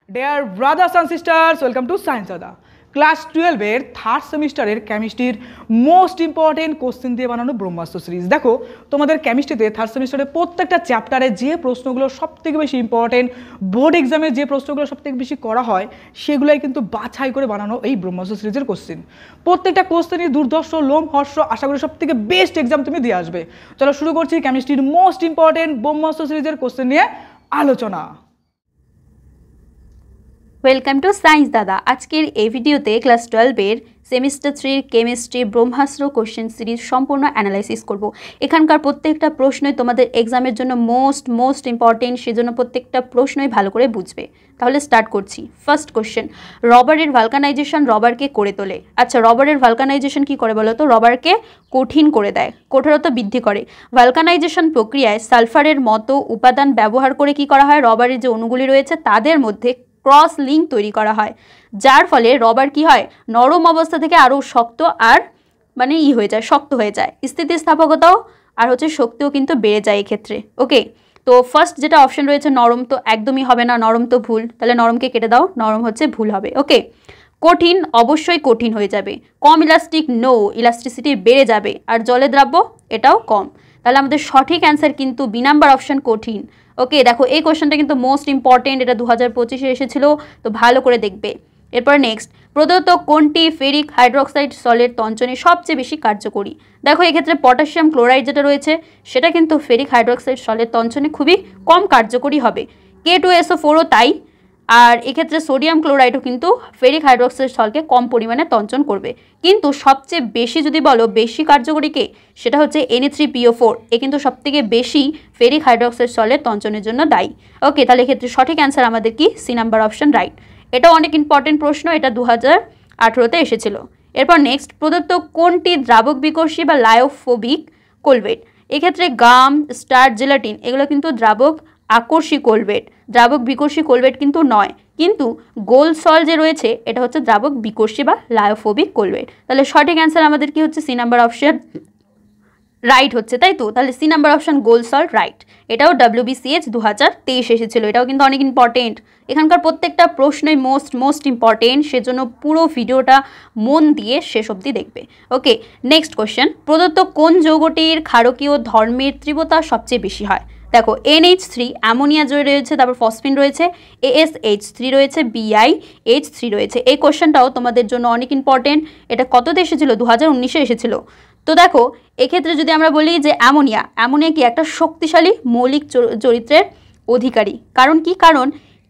Dear brothers and sisters, welcome to Science Dada. Class 12-এর third সেমিস্টারের কেমিস্ট্রির most important question দিয়ে বানানো ব্রহ্মাস্ত্র সিরিজ। দেখো তোমাদের কেমিস্ট্রিতে থার্ড সেমিস্টারে প্রত্যেকটা চ্যাপ্টারে যে প্রশ্নগুলো সবথেকে বেশি ইম্পর্টেন্ট, বোর্ড এক্সামে যে প্রশ্নগুলো সবথেকে বেশি করা হয় সেগুলোই কিন্তু বাছাই করে বানানো এই ব্রহ্মাস্ত্র সিরিজের কোশ্চেন। প্রত্যেকটা কোশ্চেনই দুর্ধর্ষ, লোমহর্ষ, আশা করি সবথেকে বেস্ট এক্সাম তুমি দিয়ে আসবে। চলো শুরু করছি কেমিস্ট্রির মোস্ট ইম্পর্টেন্ট ব্রহ্মাস্ত্র সিরিজের কোশ্চেন নিয়ে আলোচনা। ওয়েলকাম টু সায়েন্স দাদা। আজকের এই ভিডিওতে ক্লাস 12-এর সেমিস্টার 3 কেমিস্ট্রি ব্রহ্মাস্ত্র কোশ্চেন সিরিজ সম্পূর্ণ অ্যানালাইসিস করব। এখানকার প্রত্যেকটা প্রশ্নই তোমাদের এক্সামের জন্য মোস্ট ইম্পর্টেন্ট, সেজন্য প্রত্যেকটা প্রশ্নই ভালো করে বুঝবে। তাহলে স্টার্ট করছি। ফার্স্ট কোশ্চেন, রবারের ভালকানাইজেশন রবারকে করে তোলে। আচ্ছা, রবারের ভালকানাইজেশন কি করে বলো তো? রবারকে কঠিন করে দেয়, কঠোরতা বৃদ্ধি করে। ভালকানাইজেশন প্রক্রিয়ায় সালফারের মতো উপাদান ব্যবহার করে কি করা হয়? রবারের যে অণুগুলি রয়েছে তাদের মধ্যে ক্রস লিঙ্ক তৈরি করা হয়, যার ফলে রবার কি হয়? নরম অবস্থা থেকে আরও শক্ত আর হয়ে যায়, শক্ত হয়ে যায়। স্থিতিস্থাপকতাও আর শক্তিও কিন্তু বেড়ে যায় এক্ষেত্রে। ওকে, তো ফার্স্ট যেটা অপশন রয়েছে নরম, তো একদমই হবে না, নরম তো ভুল, তাহলে নরমকে কেটে দাও, নরম ভুল হবে। ওকে, কঠিন অবশ্যই কঠিন হয়ে যাবে। কম ইলাস্টিক, নো, ইলাস্টিসিটি বেড়ে যাবে। আর জলে দ্রাব্য, এটাও কম। তাহলে আমাদের সঠিক অ্যান্সার কিন্তু বি নাম্বার অপশন, কঠিন। ওকে, দেখো এই কোশ্চেনটা কিন্তু মোস্ট ইম্পর্টেন্ট, এটা 2025-এ এসেছিল, তো ভালো করে দেখবে। এরপর নেক্সট, প্রদত্ত কোনটি ফেরিক হাইড্রোক্সাইড সলের তঞ্চনে সবচেয়ে বেশি কার্যকরী? দেখো এক্ষেত্রে পটাশিয়াম ক্লোরাইড যেটা রয়েছে সেটা কিন্তু ফেরিক হাইড্রোক্সাইড সলের তঞ্চনে খুবই কম কার্যকরী হবে। K2SO4ও তাই। আর এক্ষেত্রে সোডিয়াম ক্লোরাইডও কিন্তু ফেরিক হাইড্রোক্সাইড সলকে কম পরিমাণে তঞ্চন করবে। কিন্তু সবচেয়ে বেশি যদি বলো বেশি কার্যকরীকে, সেটা হচ্ছে Na3PO4, এ কিন্তু সবথেকে বেশি ফেরিক হাইড্রোক্সাইড সলের তঞ্চনের জন্য দায়ী। ওকে, তাহলে এক্ষেত্রে সঠিক অ্যান্সার আমাদের কি? C number option, right. এটাও অনেক ইম্পর্টেন্ট প্রশ্ন, এটা 2018-তে এসেছিল। এরপর নেক্সট, প্রদত্ত কোনটি দ্রাবক বিকর্ষী বা লায়োফোবিক কোলভেট? এক্ষেত্রে গাম, স্টার, জেলাটিন এগুলো কিন্তু দ্রাবক আকর্ষী কোলভেট, দ্রাবক বিকর্ষী কোলভেট কিন্তু নয়। কিন্তু গোল সল যে রয়েছে এটা হচ্ছে দ্রাবক বিকর্ষী বা লায়োফোবিক কোলভেট। তাহলে সঠিক অ্যান্সার আমাদের কি হচ্ছে? সি নাম্বার অপশন রাইট হচ্ছে, তাই তো? তাহলে সি নাম্বার অপশন গোল সল, রাইট। এটাও WBCH 2023 এসেছিল, এটাও কিন্তু অনেক ইম্পর্টেন্ট। এখানকার প্রত্যেকটা প্রশ্নই মোস্ট ইম্পর্টেন্ট, সেজন্য পুরো ভিডিওটা মন দিয়ে শেষ অবধি দেখবে। ওকে, নেক্সট কোশ্চেন, প্রদত্ত কোন যৌগটির ক্ষারকীয় ধর্মের তীব্রতা সবচেয়ে বেশি হয়? দেখো NH3 অ্যামোনিয়া জয় রয়েছে, তারপর ফসফিন রয়েছে, ASH3 রয়েছে, BiH3 রয়েছে। এই কোশ্চেনটাও তোমাদের জন্য অনেক ইম্পর্টেন্ট। এটা কততে এসেছিল? 2019-এ এসেছিল। তো দেখো এক্ষেত্রে যদি আমরা বলি যে অ্যামোনিয়া কি একটা শক্তিশালী মৌলিক চরিত্রের অধিকারী। কারণ কি? কারণ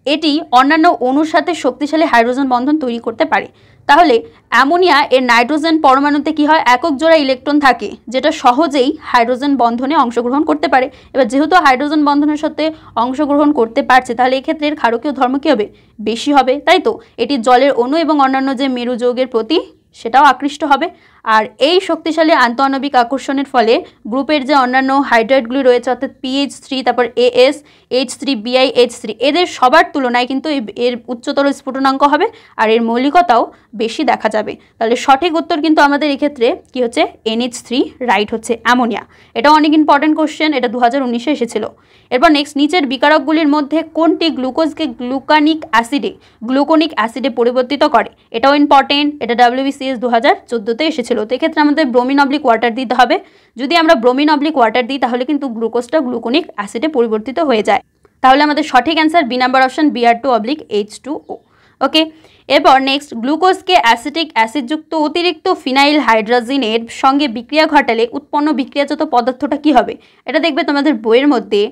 এটি অন্যান্য অণুর সাথে শক্তিশালী হাইড্রোজেন বন্ধন তৈরি করতে পারে। তাহলে অ্যামোনিয়া এর নাইট্রোজেন পরমাণুতে কি হয়? একক জোড়া ইলেকট্রন থাকে, যেটা সহজেই হাইড্রোজেন বন্ধনে অংশগ্রহণ করতে পারে। এবার যেহেতু হাইড্রোজেন বন্ধনের সাথে অংশগ্রহণ করতে পারছে, তাহলে এক্ষেত্রে এর ক্ষারকীয় ধর্ম কী হবে? বেশি হবে, তাই তো? এটি জলের অণু এবং অন্যান্য যে মেরু যৌগের প্রতি সেটাও আকৃষ্ট হবে। আর এই শক্তিশালী আন্তঃআণবিক আকর্ষণের ফলে গ্রুপের যে অন্যান্য হাইড্রাইডগুলি রয়েছে, অর্থাৎ PH3, তারপর ASH3, BiH3, এদের সবার তুলনায় কিন্তু এর উচ্চতর স্ফুটনাঙ্ক হবে আর এর মৌলিকতাও বেশি দেখা যাবে। তাহলে সঠিক উত্তর কিন্তু আমাদের এক্ষেত্রে কি হচ্ছে? NH3, রাইট হচ্ছে অ্যামোনিয়া। এটা অনেক ইম্পর্টেন্ট কোশ্চেন, এটা 2019-এ এসেছিল। এরপর নেক্সট, নিচের বিকারকগুলির মধ্যে কোনটি গ্লুকোজকে গ্লুকোনিক অ্যাসিডে পরিবর্তিত করে? এটাও ইম্পর্টেন্ট, এটা WBCS 2014-তে এসেছিল। তো এক্ষেত্রে আমাদের ব্রোমিন অবলিক ওয়াটার দিতে হবে। যদি আমরা ব্রোমিন অবলিক ওয়াটার দিই তাহলে কিন্তু গ্লুকোজটা গ্লুকোনিক অ্যাসিডে পরিবর্তিত হয়ে যায়। তাহলে আমাদের সঠিক answer B number option, Br2/H2O। Okay, এরপর নেক্সট, গ্লুকোজকে অ্যাসিটিক অ্যাসিডযুক্ত অতিরিক্ত ফিনাইল হাইড্রাজিনের সঙ্গে বিক্রিয়া ঘটালে উৎপন্ন বিক্রিয়াজাত পদার্থটা কি হবে? এটা দেখবে তোমাদের বইয়ের মধ্যে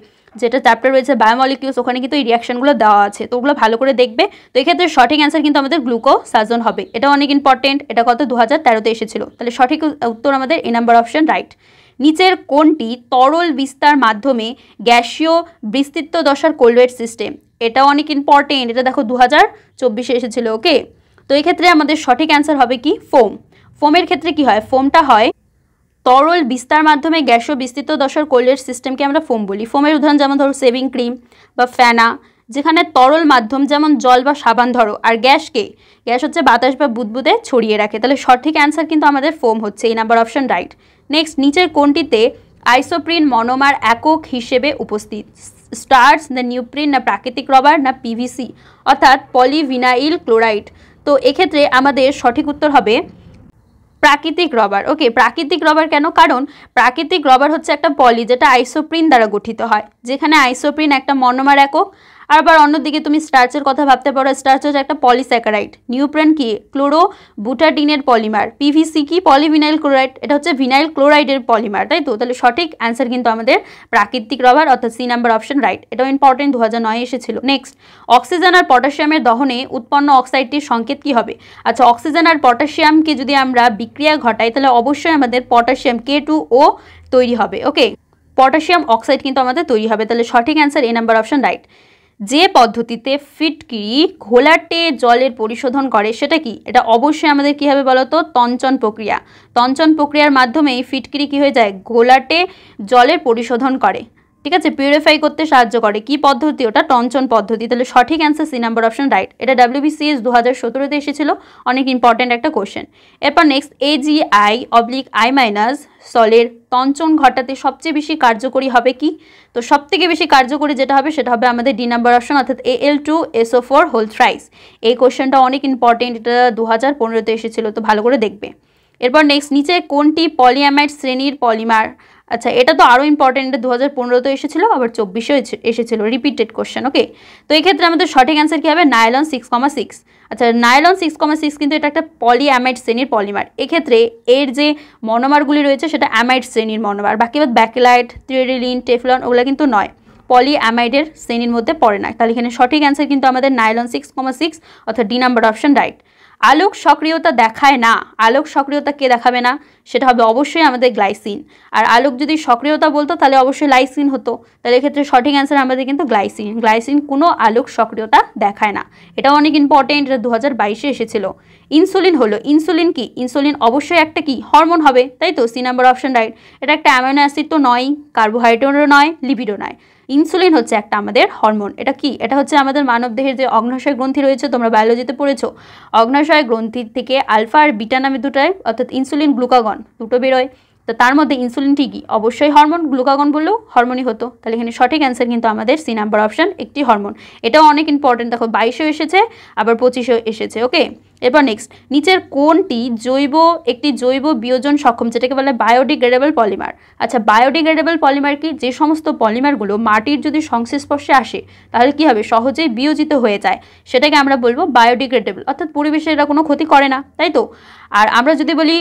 যেটা চ্যাপ্টার রয়েছে বায়োমলিকিউলস, ওখানে কিন্তু এই রিয়াকশনগুলো দেওয়া আছে, তো ওগুলো ভালো করে দেখবে। তো এক্ষেত্রে সঠিক অ্যান্সার কিন্তু আমাদের গ্লুকোসাজন হবে। এটা অনেক ইম্পর্টেন্ট, এটা কত? 2013-তে এসেছিল। তাহলে সঠিক উত্তর আমাদের এ নাম্বার অপশন, রাইট। নিচের কোনটি তরল বিস্তার মাধ্যমে গ্যাসীয় বিস্তৃত দশার কোলভেট সিস্টেম? এটাও অনেক ইম্পর্টেন্ট, এটা দেখো 2024-এ এসেছিল। ওকে, তো এক্ষেত্রে আমাদের সঠিক অ্যান্সার হবে কি? ফোম। ফোমের ক্ষেত্রে কি হয়? ফোমটা হয় তরল বিস্তার মাধ্যমে গ্যাসীয় বিস্তৃত দশার কোলভেট সিস্টেমকে আমরা ফোম বলি। ফোমের উদাহরণ যেমন ধরো সেভিং ক্রিম বা ফেনা, যেখানে তরল মাধ্যম যেমন জল বা সাবান ধরো, আর গ্যাস হচ্ছে বাতাস বা বুদবুদে ছড়িয়ে রাখে। তাহলে সঠিক অ্যান্সার কিন্তু আমাদের ফোম হচ্ছে এই নাম্বার অপশন, রাইট। নেক্সট, নিচের কোনটিতে আইসোপ্রিন মনোমার একক হিসেবে উপস্থিত? স্টার্চ না নিউপ্রিন না প্রাকৃতিক রবার না পিভিসি অর্থাৎ পলিভিনাইল ক্লোরাইড। তো এক্ষেত্রে আমাদের সঠিক উত্তর হবে প্রাকৃতিক রবার। ওকে, প্রাকৃতিক রবার কেন? কারণ প্রাকৃতিক রবার হচ্ছে একটা পলি যেটা আইসোপ্রিন দ্বারা গঠিত হয়, যেখানে আইসোপ্রিন একটা মনোমার একক। আর আবার অন্যদিকে তুমি স্টার্চের কথা ভাবতে পারো, স্টার্চ হচ্ছে একটা পলিস্যাকারাইড। নিউপ্রেন কি? ক্লোরো বুটাডিনের পলিমার। পিভিসি কি? পলিভিনাইল ক্লোরাইড, এটা হচ্ছে ভিনাইল ক্লোরাইডের পলিমার, তাই তো? তাহলে সঠিক অ্যান্সার কিন্তু আমাদের প্রাকৃতিক রবার অর্থাৎ সি নাম্বার অপশন রাইট। এটাও ইম্পর্টেন্ট, 2009 এসেছিল। নেক্সট, অক্সিজেন আর পটাশিয়ামের দহনে উৎপন্ন অক্সাইডটির সংকেত কি হবে? আচ্ছা, অক্সিজেন আর পটাশিয়ামকে যদি আমরা বিক্রিয়া ঘটাই তাহলে অবশ্যই আমাদের পটাশিয়াম K2O তৈরি হবে। ওকে, পটাশিয়াম অক্সাইড কিন্তু আমাদের তৈরি হবে। তাহলে সঠিক অ্যান্সার এ নাম্বার অপশন রাইট। যে পদ্ধতিতে ফিটকিরি ঘোলাটে জলের পরিশোধন করে সেটা কি? এটা অবশ্যই আমাদের কি হবে বলতো? তঞ্চন প্রক্রিয়া। তঞ্চন প্রক্রিয়ার মাধ্যমেই ফিটকিরি কি হয়ে যায়? ঘোলাটে জলের পরিশোধন করে, ঠিক আছে, পিউরিফাই করতে সাহায্য করে। কি পদ্ধতি? ওটা টঞ্চন পদ্ধতি। তাহলে সঠিক answer C number option right. এটা WBCS 2017-তে এসেছিল, অনেক ইম্পর্টেন্ট একটা কোশ্চেন। এরপর নেক্সট, AgI- সলের তঞ্চন ঘটাতে সবচেয়ে বেশি কার্যকরী হবে কি? তো সবথেকে বেশি কার্যকরী যেটা হবে সেটা হবে আমাদের ডি নাম্বার অপশন অর্থাৎ Al2SO4 হোল থ্রাইস। এই কোশ্চেনটা অনেক ইম্পর্টেন্ট, এটা 2015-তে এসেছিল, তো ভালো করে দেখবে। এরপর নেক্সট, নিচে কোনটি পলিঅ্যামাইড শ্রেণীর পলিমার? আচ্ছা, এটা তো আরও ইম্পর্টেন্ট, এটা 2015-তে এসেছিল, আবার 24-এও এসেছিল, রিপিটেড কোশ্চেন। ওকে, তো এই ক্ষেত্রে আমাদের সঠিক অ্যান্সার কী হবে? নাইলন 6,6। আচ্ছা, নাইলন 6,6 কিন্তু এটা একটা পলিঅ্যামাইড শ্রেণীর পলিমার। এক্ষেত্রে এর যে মনোমারগুলি রয়েছে সেটা অ্যামাইড শ্রেণীর মনোমার। বাকি ব্যাকেলাইট, থ্রিওডিলিন, টেফলন ওগুলো কিন্তু নয়, পলিঅ্যামাইডের শ্রেণীর মধ্যে পড়ে না। তাহলে এখানে সঠিক অ্যান্সার কিন্তু আমাদের নাইলন 6,6 অর্থাৎ ডি নাম্বার অপশন রাইট। আলোক সক্রিয়তা দেখায় না, আলোক সক্রিয়তা কে দেখাবে না? সেটা হবে অবশ্যই আমাদের গ্লাইসিন। আর আলোক যদি সক্রিয়তা বলতো তাহলে অবশ্যই লাইসিন হতো। তাহলে এক্ষেত্রে সঠিক অ্যান্সার আমাদের কিন্তু গ্লাইসিন। গ্লাইসিন কোনো আলোক সক্রিয়তা দেখায় না, এটাও অনেক ইম্পর্টেন্ট, এটা 2022-এ এসেছিল। ইনসুলিন হলো, ইনসুলিন কি? ইনসুলিন অবশ্যই একটা কি হরমোন হবে, তাই তো? C number option right. এটা একটা অ্যামাইনো অ্যাসিড তো নয়, কার্বোহাইড্রেটও নয়, লিপিডও নয়। ইনসুলিন হচ্ছে একটা আমাদের হরমোন। এটা কি? এটা হচ্ছে আমাদের মানবদেহের যে অগ্নাশয় গ্রন্থি রয়েছে, তোমরা বায়োলজিতে পড়েছো, অগ্নাশয় গ্রন্থির থেকে আলফা আর বিটা নামে দুটায় অর্থাৎ ইনসুলিন গ্লুকাগন দুটো বেরোয়। তো তার মধ্যে ইনসুলিনটি কি? অবশ্যই হরমোন, গ্লুকাগন বললেও হরমোনই হতো। তাহলে এখানে সঠিক অ্যান্সার কিন্তু আমাদের সি নাম্বার অপশন, একটি হরমোন। এটাও অনেক ইম্পর্টেন্ট, দেখো 22-এও এসেছে, আবার 25-এও এসেছে। ওকে, এরপর নেক্সট, নিচের কোনটি একটি জৈব বিয়োজন সক্ষম, যেটাকে বলে বায়োডিগ্রেডেবল পলিমার? আচ্ছা, বায়োডিগ্রেডেবল পলিমার কি? যে সমস্ত পলিমারগুলো মাটির যদি সংস্পর্শে আসে তাহলে কি হবে? সহজেই বিয়োজিত হয়ে যায়, সেটাকে আমরা বলবো বায়োডিগ্রেডেবল, অর্থাৎ পরিবেশে এরা কোনো ক্ষতি করে না, তাই তো? আর আমরা যদি বলি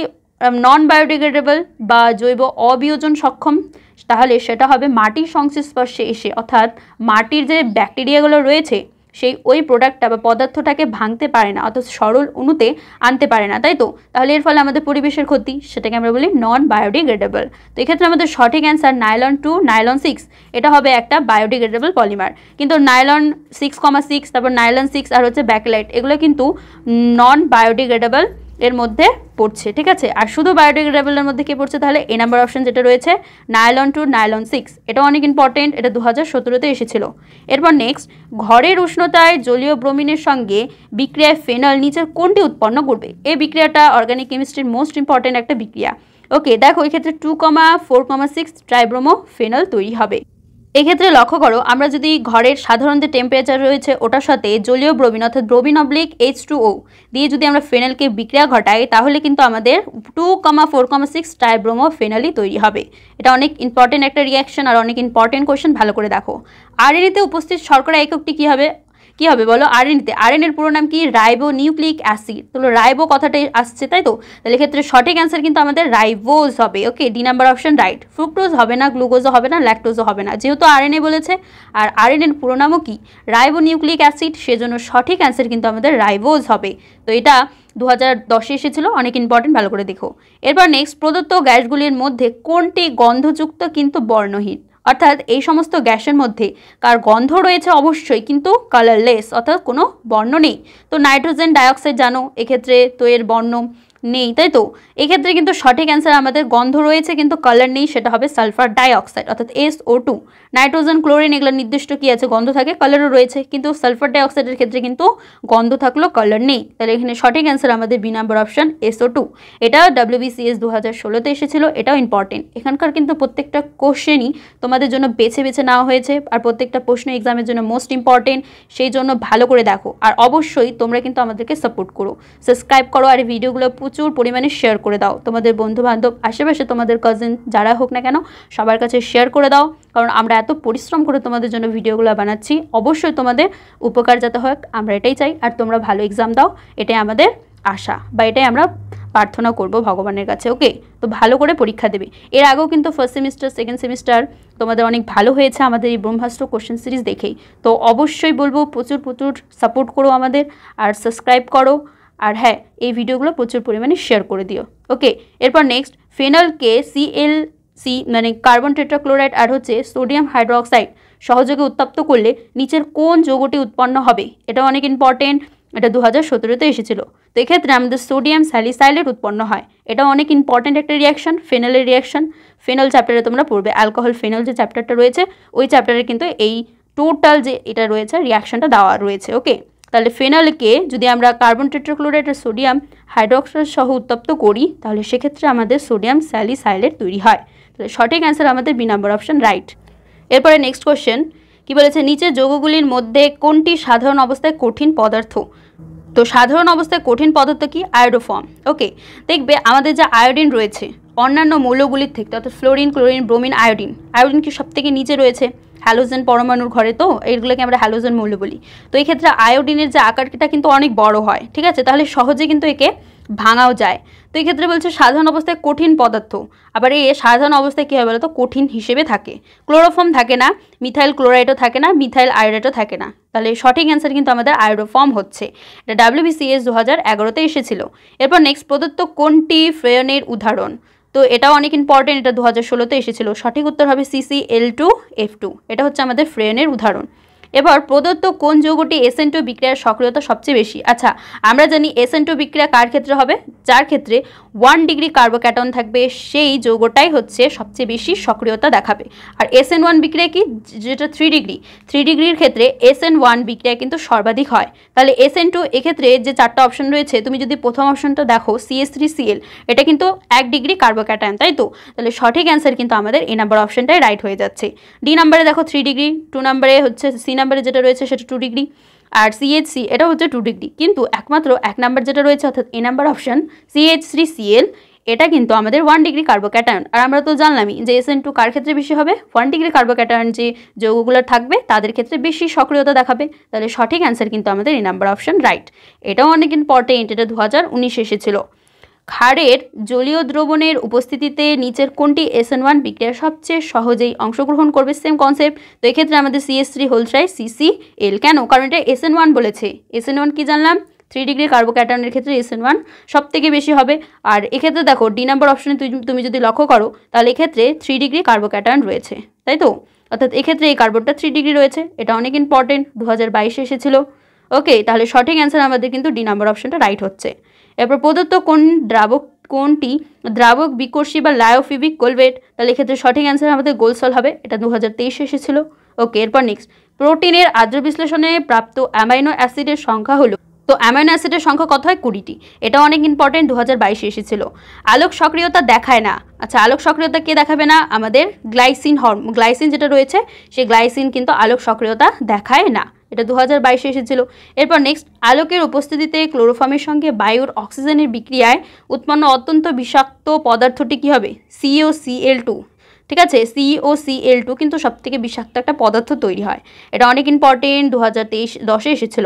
নন বায়োডিগ্রেডেবল বা জৈব অবিয়োজন সক্ষম, তাহলে সেটা হবে মাটির সংস্পর্শে এসে, অর্থাৎ মাটির যে ব্যাকটেরিয়াগুলো রয়েছে সেই ওই প্রোডাক্টটা বা পদার্থটাকে ভাঙতে পারে না, অর্থাৎ সরল অণুতে আনতে পারে না, তাই তো? তাহলে এর ফলে আমাদের পরিবেশের ক্ষতি, সেটাকে আমরা বলি নন বায়োডিগ্রেডেবল। তো এক্ষেত্রে আমাদের সঠিক অ্যান্সার নাইলন 2, নাইলন 6, এটা হবে একটা বায়োডিগ্রেডেবল পলিমার। কিন্তু নাইলন 6,6, তারপর নাইলন 6 আর হচ্ছে ব্যাকলাইট, এগুলো কিন্তু নন বায়োডিগ্রেডেবল এর মধ্যে পড়ছে, ঠিক আছে? আর শুধু বায়োডিগ্রেডেবলের মধ্যে কি পড়ছে? তাহলে এ নাম্বার অপশন যেটা রয়েছে নাইলন 2, নাইলন 6, এটা অনেক ইম্পর্টেন্ট, এটা 2017-তে এসেছিল। এরপর নেক্সট, ঘরের উষ্ণতায় জলীয় ব্রোমিনের সঙ্গে বিক্রিয়ায় ফেনল নিচের কোনটি উৎপন্ন করবে? এই বিক্রিয়াটা অর্গানিক কেমিস্ট্রির মোস্ট ইম্পর্টেন্ট একটা বিক্রিয়া। ওকে, দেখো এক্ষেত্রে 2,4,6 ট্রাইব্রোমো ফেনল তৈরি হবে। এক্ষেত্রে লক্ষ্য করো, আমরা যদি ঘরের সাধারণ যে টেম্পারেচার রয়েছে ওটার সাথে জলীয় ব্রোমিন অর্থাৎ ব্রোমিন অবলিক H2O দিয়ে যদি আমরা ফেনলকে বিক্রিয়া ঘটাই তাহলে কিন্তু আমাদের 2,4,6 ট্রাইব্রোমো ফেনলই তৈরি হবে। এটা অনেক ইম্পর্টেন্ট একটা রিয়াকশন আর অনেক ইম্পর্টেন্ট কোশ্চেন, ভালো করে দেখো। আরএনএতে উপস্থিত শর্করা এককটি কী হবে? কি হবে বলো? আরএনএতে, আরএনএর পুরো নাম কি? Ribo nucleic acid. তাহলে রাইবো কথাটাই আসছে, তাই তো? তাহলে ক্ষেত্রে সঠিক অ্যান্সার কিন্তু আমাদের রাইবোজ হবে। Okay, D number option right. Fructose হবে না, গ্লুকোজও হবে না, ল্যাকটোজও হবে না, যেহেতু আরএনএ বলেছে। আর আরএনএর পুরো নামও কি? রাইবো নিউক্লিক অ্যাসিড, সেজন্য সঠিক অ্যান্সার কিন্তু আমাদের রাইবোজ হবে। তো এটা 2010-এ এসেছিল, অনেক ইম্পর্টেন্ট, ভালো করে দেখো। এরপর নেক্সট, প্রদত্ত গ্যাসগুলির মধ্যে কোনটি গন্ধযুক্ত কিন্তু বর্ণহীন? অর্থাৎ এই সমস্ত গ্যাসের মধ্যে কার গন্ধ রয়েছে অবশ্যই, কিন্তু কালারলেস, অর্থাৎ কোনো বর্ণ নেই। তো নাইট্রোজেন ডাইঅক্সাইড জানো, এক্ষেত্রে তো এর বর্ণ নেই, তাই তো? এক্ষেত্রে কিন্তু সঠিক অ্যান্সার আমাদের গন্ধ রয়েছে কিন্তু কালার নেই, সেটা হবে সালফার ডাইঅক্সাইড অর্থাৎ SO2। নাইট্রোজেন, ক্লোরিন এগুলো নির্দিষ্ট কি আছে, গন্ধ থাকে, কালারও রয়েছে, কিন্তু সালফার ডাইঅক্সাইডের ক্ষেত্রে কিন্তু গন্ধ থাকলো, কালার নেই। তাহলে এখানে সঠিক অ্যান্সার আমাদের বি নাম্বার অপশন SO2। এটা WBCS 2016-তে এসেছিল, এটাও ইম্পর্টেন্ট। এখানকার কিন্তু প্রত্যেকটা কোশ্চেনই তোমাদের জন্য বেছে বেছে নেওয়া হয়েছে, আর প্রত্যেকটা প্রশ্ন এক্সামের জন্য মোস্ট ইম্পর্টেন্ট, সেই জন্য ভালো করে দেখো। আর অবশ্যই তোমরা কিন্তু আমাদেরকে সাপোর্ট করো, সাবস্ক্রাইব করো, আর এই ভিডিওগুলো প্রচুর পরিমাণে শেয়ার করে দাও। তোমাদের বন্ধু বান্ধব, আশেপাশে তোমাদের কাজিন যারা হোক না কেন, সবার কাছে শেয়ার করে দাও, কারণ আমরা এত পরিশ্রম করে তোমাদের জন্য ভিডিওগুলো বানাচ্ছি। অবশ্যই তোমাদের উপকার যাতে হোক, আমরা এটাই চাই, আর তোমরা ভালো এক্সাম দাও, এটাই আমাদের আশা, বা এটাই আমরা প্রার্থনা করব ভগবানের কাছে। ওকে, তো ভালো করে পরীক্ষা দেবে। এর আগেও কিন্তু ফার্স্ট সেমিস্টার, সেকেন্ড সেমিস্টার তোমাদের অনেক ভালো হয়েছে আমাদের এই ব্রহ্মাস্ত্র কোশ্চেন সিরিজ দেখেই। তো অবশ্যই বলবো প্রচুর প্রচুর সাপোর্ট করো আমাদের, আর সাবস্ক্রাইব করো, আর হ্যাঁ, এই ভিডিওগুলো প্রচুর পরিমাণে শেয়ার করে দিও। ওকে, এরপর নেক্সট, ফেনলকে ClC মানে কার্বন টেট্রাক্লোরাইড আর হচ্ছে সোডিয়াম হাইড্রোক্সাইড সহযোগে উত্তপ্ত করলে নিচের কোন যৌগটি উৎপন্ন হবে? এটা অনেক ইম্পর্টেন্ট, এটা 2017-তে এসেছিল। তো এক্ষেত্রে আমাদের সোডিয়াম স্যালিসাইলেট উৎপন্ন হয়, এটা অনেক ইম্পর্টেন্ট একটা রিয়াকশন, ফেনলের রিয়াকশন। ফেনল চ্যাপ্টারে তোমরা পড়বে, অ্যালকোহল ফেনল যে চ্যাপ্টারটা রয়েছে, ওই চ্যাপ্টারে কিন্তু এই টোটাল যে এটা রয়েছে রিয়াকশনটা দেওয়া রয়েছে। ওকে, তাহলে ফেনলকে যদি আমরা কার্বন টেট্রাক্লোরাইড আর সোডিয়াম হাইড্রোক্সাইড সহ উত্তপ্ত করি, তাহলে সেক্ষেত্রে আমাদের সোডিয়াম স্যালিসাইলেট তৈরি হয়। তাহলে সঠিক অ্যান্সার আমাদের বি নাম্বার অপশন, রাইট। এরপরে নেক্সট কোশ্চেন কি বলেছে, নিচের যৌগগুলির মধ্যে কোনটি সাধারণ অবস্থায় কঠিন পদার্থ? তো সাধারণ অবস্থায় কঠিন পদার্থ কি? আয়োডোফর্ম। ওকে, দেখবে আমাদের যে আয়োডিন রয়েছে অন্যান্য মৌলগুলির থেকে, অর্থাৎ ফ্লোরিন, ক্লোরিন, ব্রোমিন, আয়োডিন কি সব থেকে নিচে রয়েছে হ্যালোজেন পরমাণুর ঘরে, তো এইগুলোকে আমরা হ্যালোজেন মৌল বলি। তো এই ক্ষেত্রে আয়োডিনের যে আকারটা কিন্তু অনেক বড় হয়, ঠিক আছে, তাহলে সহজে কিন্তু একে ভাঙাও যায়। তো এই ক্ষেত্রে বলছে সাধারণ অবস্থায় কঠিন পদার্থ, আবার এই সাধারণ অবস্থায় কী হয় বলো তো, কঠিন হিসেবে থাকে। ক্লোরোফর্ম থাকে না, মিথাইল ক্লোরাইডও থাকে না, মিথাইল আয়োডাইডও থাকে না। তাহলে সঠিক অ্যান্সার কিন্তু আমাদের আয়োডোফর্ম হচ্ছে, এটা WBCS 2011-তে এসেছিল। এরপর নেক্সট, প্রদত্ত কোনটি ফ্রেয়নের উদাহরণ? তো এটাও অনেক ইম্পর্টেন্ট, এটা 2016-তে এসেছিল। সঠিক উত্তর হবে CCl2F2, এটা হচ্ছে আমাদের ফ্রেয়নের উদাহরণ। এবার প্রদত্ত কোন যৌগটি SN2 বিক্রিয়ার সক্রিয়তা সবচেয়ে বেশি? আচ্ছা, আমরা জানি SN2 বিক্রিয়া কার ক্ষেত্রে হবে? যার ক্ষেত্রে 1 ডিগ্রি কার্বোক্যাটন থাকবে, সেই যৌগটাই হচ্ছে সবচেয়ে বেশি সক্রিয়তা দেখাবে। আর SN1 বিক্রিয়া কি, যেটা 3 ডিগ্রির ক্ষেত্রে SN1 বিক্রিয়া কিন্তু সর্বাধিক হয়। তাহলে SN2 এক্ষেত্রে যে 4টা অপশন রয়েছে, তুমি যদি প্রথম অপশনটা দেখো CH3Cl, এটা কিন্তু 1 ডিগ্রি কার্বোক্যাটন, তাই তো? তাহলে সঠিক অ্যান্সার কিন্তু আমাদের এ নাম্বার অপশনটাই রাইট হয়ে যাচ্ছে। ডি নাম্বারে দেখো 3 ডিগ্রি, 2 নাম্বারে হচ্ছে সি নাম্বারে যেটা রয়েছে সেটা 2 ডিগ্রি, আর CH3 এটা হচ্ছে 2 ডিগ্রি, কিন্তু একমাত্র 1 নাম্বার যেটা রয়েছে অর্থাৎ এ নাম্বার অপশন CH3Cl, এটা কিন্তু আমাদের 1 ডিগ্রি কার্বোক্যাটায়ন। আর আমরা তো জানলামই যে SN2 কার ক্ষেত্রে বেশি হবে? 1 ডিগ্রি কার্বোক্যাটায়ন যে যৌগগুলো থাকবে তাদের ক্ষেত্রে বেশি সক্রিয়তা দেখাবে। তাহলে সঠিক অ্যান্সার কিন্তু আমাদের এই নাম্বার অপশন, রাইট। এটাও অনেক ইম্পর্টেন্ট, এটা 2019 এসেছিল। ক্ষারের জলীয় দ্রবণের উপস্থিতিতে নিচের কোনটি SN1 বিক্রিয়া সবচেয়ে সহজেই অংশগ্রহণ করবে? Same concept. তো এক্ষেত্রে আমাদের CH3CCl, কেন? কারণ এটা SN1 বলেছে। SN1 কি জানলাম? 3 ডিগ্রি কার্বোক্যাটায়নের ক্ষেত্রে SN1 সব থেকে বেশি হবে। আর এক্ষেত্রে দেখো ডি নাম্বার অপশনে তুমি যদি লক্ষ্য করো, তাহলে এক্ষেত্রে 3 ডিগ্রি কার্বোক্যাটায়ন রয়েছে, তাই তো? অর্থাৎ এক্ষেত্রে এই কার্বনটা 3 ডিগ্রি রয়েছে, এটা অনেক ইম্পর্টেন্ট, 2022-এ এসেছিল। ওকে, তাহলে সঠিক অ্যান্সার আমাদের কিন্তু ডি নাম্বার অপশনটা রাইট হচ্ছে। এরপর প্রদত্ত কোনটি দ্রাবক বিকর্ষী বা লায়োফিবিক কোলভেট? তাহলে এক্ষেত্রে সঠিক অ্যান্সার আমাদের গোলসল হবে, এটা 2023-এ এসেছিল। ওকে, এরপর নেক্সট, প্রোটিনের আর্দ্র বিশ্লেষণে প্রাপ্ত অ্যামাইনো অ্যাসিডের সংখ্যা হলো, তো অ্যামাইনো অ্যাসিডের সংখ্যা কত হয়? 20টি, এটা অনেক ইম্পর্টেন্ট, 2022-এ এসেছিল। আলোক সক্রিয়তা দেখায় না, আচ্ছা আলোক সক্রিয়তা কে দেখাবে না? আমাদের গ্লাইসিন যেটা রয়েছে, সেই গ্লাইসিন কিন্তু আলোক সক্রিয়তা দেখায় না, এটা 2022-এ এসেছিল। এরপর নেক্সট, আলোকের উপস্থিতিতে ক্লোরোফর্মের সঙ্গে বায়ুর অক্সিজেনের বিক্রিয়ায় উৎপন্ন অত্যন্ত বিষাক্ত পদার্থটি কী হবে? COCl2, ঠিক আছে? COCl2 কিন্তু সবথেকে বিষাক্ত একটা পদার্থ তৈরি হয়, এটা অনেক ইম্পর্টেন্ট, 2010-এ এসেছিল।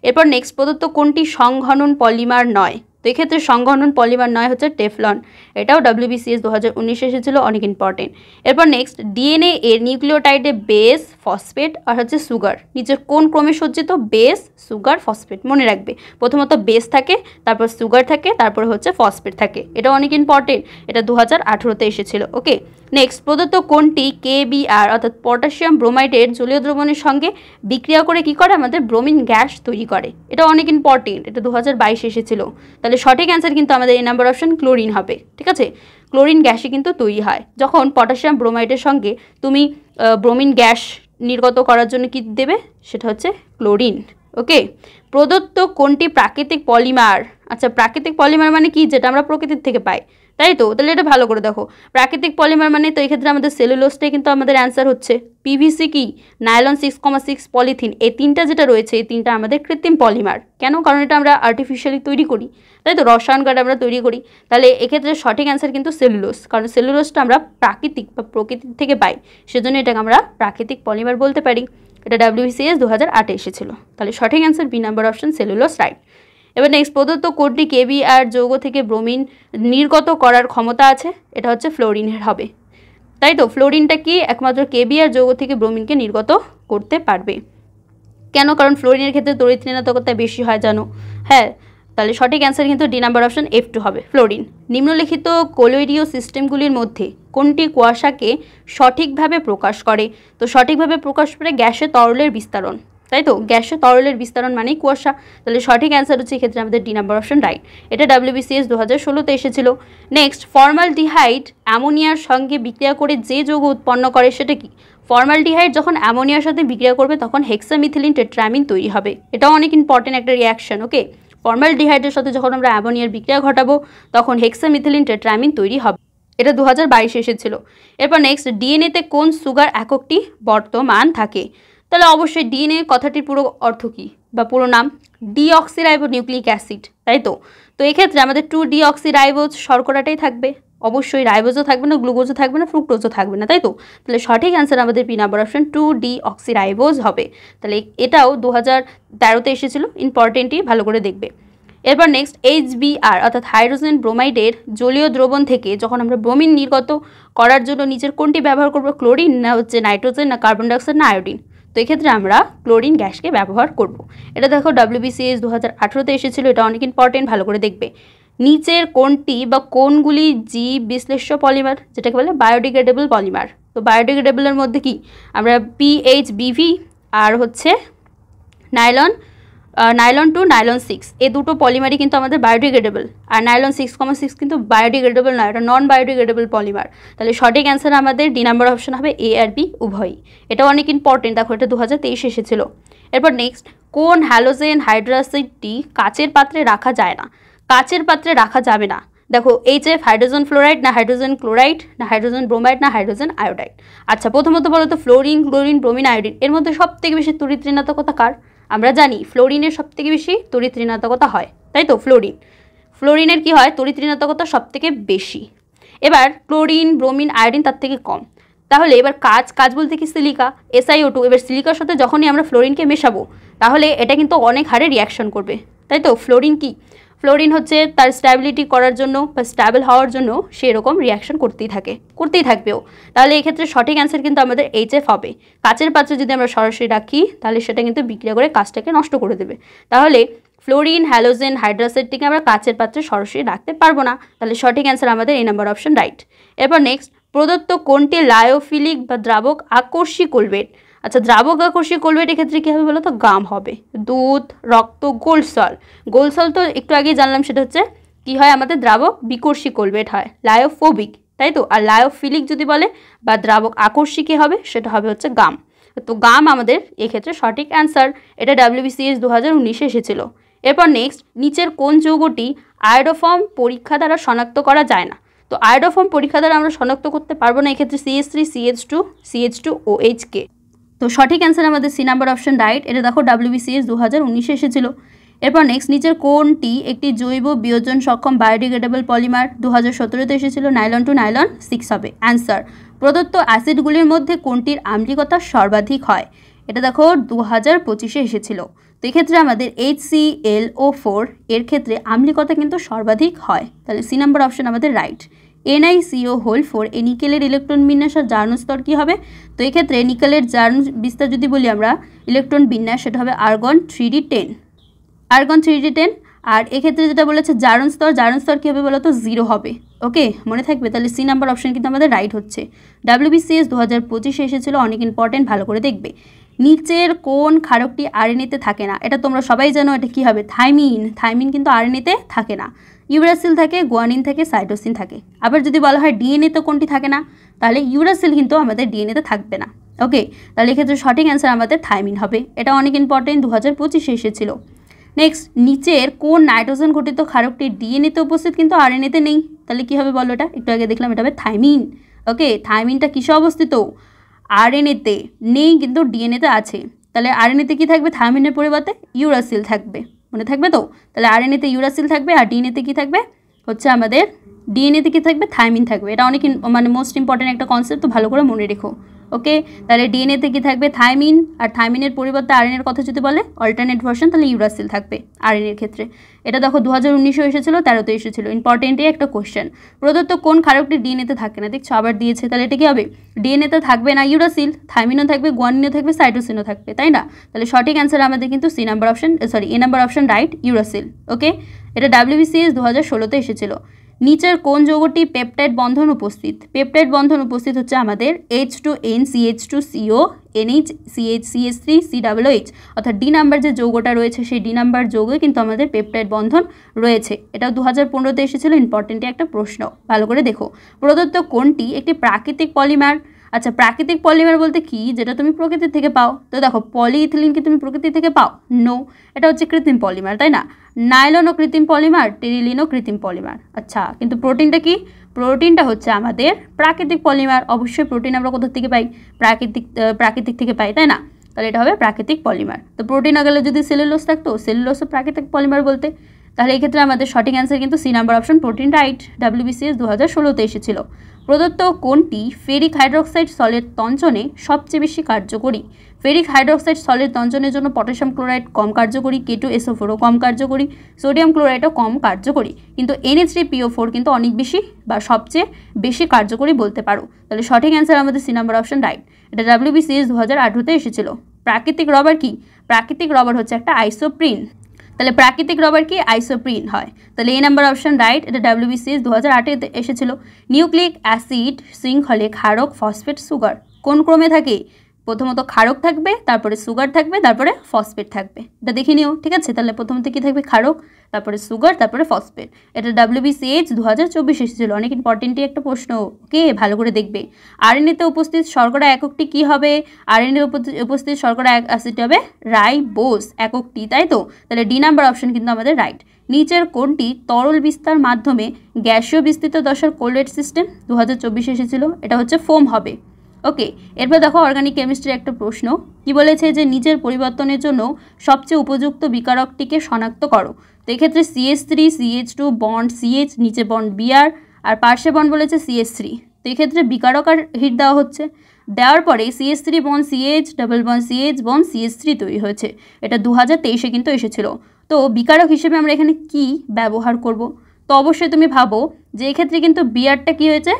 এরপর নেক্সট, প্রদত্ত কোনটি সংঘনন পলিমার নয়? তো এক্ষেত্রে সংঘনন পলিমার নয় হচ্ছে টেফলন, এটাও WBCS 2019-এ এসেছিল, অনেক ইম্পর্টেন্ট। এরপর নেক্সট, ডিএনএ এর নিউক্লিওটাইডে বেস, ফসফেট আর হচ্ছে সুগার নিচের কোন ক্রমে সজ্জিত? Base, sugar, phosphate. মনে রাখবে, প্রথমত বেস থাকে, তারপর সুগার থাকে, তারপর হচ্ছে ফসফেট থাকে, এটা অনেক ইম্পর্টেন্ট, এটা 2018-তে এসেছিল। ওকে, নেক্সট, প্রদত্ত কোনটি KBr অর্থাৎ পটাশিয়াম ব্রোমাইডের জলীয় দ্রবণের সঙ্গে বিক্রিয়া করে কি করে? আমাদের ব্রোমিন গ্যাস তৈরি করে, এটা অনেক ইম্পর্টেন্ট, এটা 2022-এ এসেছিল। তাহলে তাহলে সঠিক অ্যান্সার কিন্তু আমাদের এই নাম্বার অপশন ক্লোরিন হবে। ঠিক আছে, ক্লোরিন গ্যাসই কিন্তু তৈরি হয় যখন পটাশিয়াম ব্রোমাইডের সঙ্গে তুমি ব্রোমিন গ্যাস নির্গত করার জন্য কি দেবে, সেটা হচ্ছে ক্লোরিন। ওকে, প্রদত্ত কোনটি প্রাকৃতিক পলিমার? আচ্ছা, প্রাকৃতিক পলিমার মানে কি? যেটা আমরা প্রকৃতির থেকে পাই, তাই তো? তাহলে এটা ভালো করে দেখো, প্রাকৃতিক পলিমার মানে তো এই ক্ষেত্রে আমাদের সেলুলোজটাই কিন্তু আমাদের অ্যান্সার হচ্ছে। পিভিসি কি, নাইলন 6,6, পলিথিন, এই তিনটা যেটা রয়েছে এই তিনটা আমাদের কৃত্রিম পলিমার। কেন? কারণ এটা আমরা আর্টিফিশিয়ালি তৈরি করি, তাই তো, রসায়ন কার্ড আমরা তৈরি করি। তাহলে এক্ষেত্রে সঠিক অ্যান্সার কিন্তু সেলুলোজ, কারণ সেলুলোজটা আমরা প্রাকৃতিক বা প্রকৃতির থেকে পাই, সেজন্য এটাকে আমরা প্রাকৃতিক পলিমার বলতে পারি। এটা WBCS 2008 এসেছিল। তাহলে সঠিক answer B number option cellulose, right. এবার নেক্সট, প্রদত্ত কোনটি KBr যৌগ থেকে ব্রোমিন নির্গত করার ক্ষমতা আছে? এটা হচ্ছে ফ্লোরিনের হবে, তাই তো। ফ্লোরিনটা কি একমাত্র KBr যৌগ থেকে ব্রোমিনকে নির্গত করতে পারবে। কেন? কারণ ফ্লোরিনের ক্ষেত্রে তড়িৎ ঋণাত্মকতা বেশি হয়, জানো। হ্যাঁ, তাহলে সঠিক অ্যান্সার কিন্তু ডি নাম্বার অপশন F2 হবে, ফ্লোরিন। নিম্নলিখিত কলোইডীয় সিস্টেমগুলির মধ্যে কোনটি কুয়াশাকে সঠিকভাবে প্রকাশ করে? তো সঠিকভাবে প্রকাশ করে গ্যাসে তরলের বিস্তারণ, তাই তো, গ্যাসে তরলের বিস্তারণ মানেই কুয়াশা। তাহলে সঠিক অ্যান্সার হচ্ছে এক্ষেত্রে আমাদের ডি নাম্বার অপশন, রাইট। এটা WBCS 2016-তে এসেছিল। নেক্সট, ফর্মালডিহাইড অ্যামোনিয়ার সঙ্গে বিক্রিয়া করে যে যৌগ উৎপন্ন করে সেটা কি? ফর্মালডিহাইড যখন অ্যামোনিয়ার সাথে বিক্রিয়া করবে তখন হেক্সামিথিলিন টেট্রামিন তৈরি হবে। এটাও অনেক ইম্পর্টেন্ট একটা রিয়াকশন। ওকে, ফর্মালডিহাইডের সাথে যখন আমরা অ্যামোনিয়ার বিক্রিয়া ঘটাবো তখন হেক্সামিথিলিন টেট্রামিন তৈরি হবে। এটা 2022 এসেছিল। এরপর নেক্সট, ডিএনএতে কোন সুগার এককটি বর্তমান থাকে? তাহলে অবশ্যই ডিএনএ কথাটির পুরো অর্থ কী বা পুরো নাম? ডিঅক্সিরাইবোনিউক্লিক অ্যাসিড, তাই তো। তো এক্ষেত্রে আমাদের 2-ডিঅক্সিরাইবোজ শর্করাটাই থাকবে, অবশ্যই রাইবোজও থাকবে না, গ্লুকোজও থাকবে না, ফ্রুক্টোজও থাকবে না, তাই তো। তাহলে সঠিক অ্যান্সার আমাদের পি নাম্বার অপশন 2-ডিঅক্সিরাইবোজ হবে। তাহলে এটাও 2013-তে এসেছিল, ইম্পর্টেন্টই, ভালো করে দেখবে। এরপর নেক্সট, HBr অর্থাৎ হাইড্রোজেন ব্রোমাইডের জলীয় দ্রবণ থেকে যখন আমরা ব্রোমিন নির্গত করার জন্য নিচের কোনটি ব্যবহার করব? ক্লোরিন না হচ্ছে নাইট্রোজেন না কার্বন ডাইঅক্সাইড না আয়োডিন? তো এক্ষেত্রে আমরা ক্লোরিন গ্যাসকে ব্যবহার করব। এটা দেখো WBCS 2018-তে এসেছিল, এটা অনেক ইম্পর্টেন্ট, ভালো করে দেখবে। নিচের কোনটি বা কোনগুলি জীব বিশ্লেষ্য পলিমার, যেটাকে বলে বায়োডিগ্রেডেবল পলিমার? তো বায়োডিগ্রেডেবলের মধ্যে কি আমরা PHBV আর হচ্ছে নাইলন 2, নাইলন 6, এই দুটো পলিমারই কিন্তু আমাদের বায়োডিগ্রেডেবল। আর নাইলন 6,6 কিন্তু বায়োডিগ্রেডেবল নয়, এটা নন বায়োডিগ্রেডেবল পলিমার। তাহলে সঠিক অ্যান্সার আমাদের ডি নাম্বার অপশন হবে A আর B উভয়ই। এটা অনেক ইম্পর্টেন্ট, দেখো এটা 2023 এসেছিল। এরপর নেক্সট, কোন হ্যালোজেন হাইড্রোক্সাইডটি কাচের পাত্রে রাখা যায় না? কাচের পাত্রে রাখা যাবে না। দেখো HF, হাইড্রোজেন ফ্লোরাইড না হাইড্রোজেন ক্লোরাইড না হাইড্রোজেন ব্রোমাইড না হাইড্রোজেন আয়োডাইড? আচ্ছা, প্রথমত বলো তো, ফ্লোরিন, ক্লোরিন, ব্রোমিন, আয়োডিন, এর মধ্যে সব থেকে বেশি তড়িৎ ঋণাত্মকতা কার? আমরা জানি ফ্লোরিনের সব থেকে বেশি তড়িৎ ঋণাত্মকতা হয়, তাই তো। ফ্লোরিনের কি হয়? তড়িৎ ঋণাত্মকতা সব থেকে বেশি। এবার ক্লোরিন, ব্রোমিন, আয়োডিন তার থেকে কম। তাহলে এবার কাজ বলতে কি? Silica, SiO2। এবার সিলিকার সাথে যখনই আমরা ফ্লোরিনকে মেশাবো তাহলে এটা কিন্তু অনেক হারে রিয়াকশন করবে, তাই তো। ফ্লোরিন হচ্ছে তার স্ট্যাবিলিটি করার জন্য বা স্ট্যাবল হওয়ার জন্য সে এরকম রিয়াকশন করতেই থাকবেও। তাহলে এক্ষেত্রে সঠিক অ্যান্সার কিন্তু আমাদের HF হবে। কাচের পাত্রে যদি আমরা সরাসরি রাখি তাহলে সেটা কিন্তু বিক্রিয়া করে কাজটাকে নষ্ট করে দেবে। তাহলে ফ্লোরিন, হ্যালোজেন হাইড্রোক্সাইডটিকে আমরা কাচের পাত্রে সরাসরি রাখতে পারবো না। তাহলে সঠিক অ্যান্সার আমাদের এই নাম্বার অপশন, রাইট। এরপর নেক্সট, প্রদত্ত কোনটি লায়োফিলিক বা দ্রাবক আকর্ষী কোলগেট? আচ্ছা, দ্রাবক আকর্ষী কোলগেটের ক্ষেত্রে কী হবে বলো তো? গাম হবে। দুধ, রক্ত, গোলসল তো একটু আগেই জানলাম, সেটা হচ্ছে কি হয় আমাদের? দ্রাবক বিকর্ষী কোলগেট হয়, লায়োফোবিক, তাই তো। আর লায়োফিলিক যদি বলে বা দ্রাবক আকর্ষী কী হবে? সেটা হবে হচ্ছে গাম। তো গাম আমাদের এক্ষেত্রে সঠিক অ্যান্সার। এটা WBCS 2019-এ এসেছিল। এরপর নেক্সট, নিচের কোন যৌগটি আয়োডোফর্ম পরীক্ষা দ্বারা শনাক্ত করা যায় না? তো আয়োডোফর্ম পরীক্ষা দ্বারা আমরা শনাক্ত করতে পারবো না এক্ষেত্রে CH3, CH2OH কে। তো সঠিক অ্যান্সার আমাদের সি নাম্বার অপশন, রাইট। এটা দেখো WBCS 2019-এ এসেছিল। এরপর নেক্সট, নিচের কোনটি একটি জৈব বিয়োজন সক্ষম বায়োডিগ্রেডেবল পলিমার? 2017-তে এসেছিল, নাইলন 2, নাইলন 6 হবে অ্যান্সার। প্রদত্ত অ্যাসিডগুলির মধ্যে কোনটির আম্লিকতা সর্বাধিক হয়? এটা দেখো 2025-এ এসেছিল। তো এক্ষেত্রে আমাদের HClO4 এর ক্ষেত্রে আম্লিকতা কিন্তু সর্বাধিক হয়। তাহলে সি নাম্বার অপশন আমাদের রাইট। NiCO4 এই নিকেলের ইলেকট্রন বিন্যাস আর জারণ স্তর কী হবে? তো এক্ষেত্রে নিকেলের জারণ বিস্তার যদি বলি আমরা ইলেকট্রন বিন্যাস, সেটা হবে আর্গন 3d10। আর এক্ষেত্রে যেটা বলেছে জারণ স্তর কী হবে বলো তো? 0 হবে। ওকে, মনে থাকবে। তাহলে সি নাম্বার অপশন কিন্তু আমাদের রাইট হচ্ছে। WBCS 2025-এ এসেছিলো, অনেক ইম্পর্টেন্ট, ভালো করে দেখবে। নিচের কোন ক্ষারকটি আরএনএতে থাকে না? এটা তোমরা সবাই জানো, এটা কি হবে? থাইমিন। থাইমিন কিন্তু আরএনএতে থাকে না। ইউরাসিল থাকে, গুয়ানিন থাকে, সাইটোসিন থাকে। আবার যদি বলা হয় ডিএনএতে কোনটি থাকে না, তাহলে ইউরাসিল কিন্তু আমাদের ডিএনএতে থাকবে না। ওকে, তাহলে এক্ষেত্রে সঠিক অ্যান্সার আমাদের থাইমিন হবে। এটা অনেক ইম্পর্টেন্ট, 2025 এসেছিল। নেক্সট, নিচের কোন নাইট্রোজেন ঘটিত ক্ষারকটি ডিএনএতে উপস্থিত কিন্তু আরএনএতে নেই? তাহলে কি হবে বলো? এটা একটু আগে দেখলাম, এটা হবে থাইমিন। ওকে, থাইমিনটা কিসে অবস্থিত? আরএনএতে নেই কিন্তু ডিএনএতে আছে। তাহলে আরএনএতে কি থাকবে? থাইমিনের পরিবর্তে ইউরাসিল থাকবে। মনে থাকবে তো? তাহলে আরএনএতে ইউরাসিল থাকবে, আর ডিএনএতে কি থাকবে? হচ্ছে আমাদের ডিএনএতে কি থাকবে? থাইমিন থাকবে। এটা অনেক মোস্ট ইম্পর্টেন্ট একটা কনসেপ্ট, তো ভালো করে মনে রেখো। ওকে, তাহলে ডিএনএতে কি থাকবে? থাইমিন। আর থাইমিনের পরিবর্তে আরএনএর কথা যদি বলে অল্টারনেট ভার্সন, তাহলে ইউরাসিল থাকবে আরএনএর ক্ষেত্রে। এটা দেখো 2019 এসেছিল, 13তে এসেছিল। ইম্পর্টেন্টই একটা কোশ্চেন। প্রদত্ত কোন ক্ষারকটি ডিএনএতে থাকে না? দেখছো আবার দিয়েছে। তাহলে এটা কি হবে? ডিএনএতে থাকবে না ইউরাসিল, থাইমিনও থাকবে, গুয়ানিনও থাকবে, সাইটোসিনও থাকবে, তাই না? তাহলে সঠিক অ্যান্সার আমাদের কিন্তু এ নাম্বার অপশন রাইট, ইউরাসিল। ওকে, এটা WBCS 2016তে এসেছিল। নিচের কোন যৌগটি পেপটাইড বন্ধন উপস্থিত? পেপটাইড বন্ধন উপস্থিত হচ্ছে আমাদের H2N CH2CO NH CH CH3 COOH, অর্থাৎ ডি নাম্বার যে যৌগটা রয়েছে সেই ডি নাম্বার যৌগে কিন্তু আমাদের পেপটাইড বন্ধন রয়েছে। এটাও 2015তে এসেছিল। ইম্পর্টেন্ট একটা প্রশ্ন, ভালো করে দেখো। প্রদত্ত কোনটি একটি প্রাকৃতিক পলিমার? আচ্ছা, প্রাকৃতিক পলিমার বলতে কি? যেটা তুমি প্রকৃতির থেকে পাও। তো দেখো, পলিইথিলিন কি তুমি প্রকৃতি থেকে পাও? নো, এটা হচ্ছে কৃত্রিম পলিমার, তাই না? নাইলনও কৃত্রিম পলিমার, টেরিলিনও কৃত্রিম পলিমার। আচ্ছা, কিন্তু প্রোটিনটা কি? প্রোটিনটা হচ্ছে আমাদের প্রাকৃতিক পলিমার। অবশ্যই প্রোটিন আমরা কোথা থেকে পাই? প্রাকৃতিক থেকে পাই, তাই না? তাহলে এটা হবে প্রাকৃতিক পলিমার। তো প্রোটিন না গেলে যদি সেলুলোজ থাকতো, সেলুলোজও প্রাকৃতিক পলিমার বলতে। তাহলে এই ক্ষেত্রে আমাদের সঠিক অ্যান্সার কিন্তু C number option, protein right. WBCS 2016তে এসেছিল। প্রদত্ত কোনটি ফেরিক হাইড্রোক্সাইড সলের তঞ্চনে সবচেয়ে বেশি কার্যকরী? ফেরিক হাইড্রোক্সাইড সলের তঞ্চনের জন্য পটাশিয়াম ক্লোরাইড কম কার্যকরী, K2SO4ও কম কার্যকরী, সোডিয়াম ক্লোরাইডও কম কার্যকরী, কিন্তু NH3PO4 কিন্তু অনেক বেশি বা সবচেয়ে বেশি কার্যকরী বলতে পারো। তাহলে সঠিক অ্যান্সার আমাদের সি নাম্বার অপশন রাইট। এটা WBCS 2018তে এসেছিল। প্রাকৃতিক রবার কি? প্রাকৃতিক রবার হচ্ছে একটা আইসোপ্রিন। তাহলে প্রাকৃতিক রবার কি? আইসোপ্রিন হয়। তাহলে এই নাম্বার অপশন রাইট। এটা WBCS 2008-তে এসেছিল। নিউক্লিক অ্যাসিড শৃঙ্খলে ক্ষারক, ফসফেট, সুগার কোন ক্রমে থাকে? প্রথমত ক্ষারক থাকবে, তারপরে সুগার থাকবে, তারপরে ফসফেট থাকবে। এটা দেখে নিও, ঠিক আছে? তাহলে প্রথমত কি থাকবে? ক্ষারক, তারপরে সুগার, তারপরে ফসফেট। এটা WBCS 2024 এসেছিল। অনেক ইম্পর্টেন্টই একটা প্রশ্ন। ওকে, ভালো করে দেখবে। আরএনএতে উপস্থিত শর্করা এককটি কি হবে? আরএনএ উপস্থিত শর্করা অ্যাসিডটি হবে রাইবোজ এককটি, তাই তো? তাহলে ডি নাম্বার অপশন কিন্তু আমাদের রাইট। নিচের কোনটি তরল বিস্তার মাধ্যমে গ্যাসীয় বিস্তৃত দশার কোলরেট সিস্টেম? 2024 এসেছিল। এটা হচ্ছে ফোম হবে। ওকে, এরপর দেখো অর্গানিক কেমিস্ট্রির একটা প্রশ্ন। কি বলেছে? যে নিচের পরিবর্তনের জন্য সবচেয়ে উপযুক্ত বিকারকটিকে শনাক্ত করো। তো এক্ষেত্রে CH3 CH2 বন্ড CH, নিচে বন্ড Br, আর পার্শ্বে বন্ড বলেছে CH3। তো এক্ষেত্রে বিকারক আর হিট দেওয়া হচ্ছে। দেওয়ার পরে CH3 bond CH, double bond CH bond CH3 তৈরি হয়েছে। এটা 2023-এ কিন্তু এসেছিল। তো বিকারক হিসেবে আমরা এখানে কি ব্যবহার করব? তো অবশ্যই তুমি ভাবো যে এক্ষেত্রে কিন্তু বিআরটা কি হয়েছে?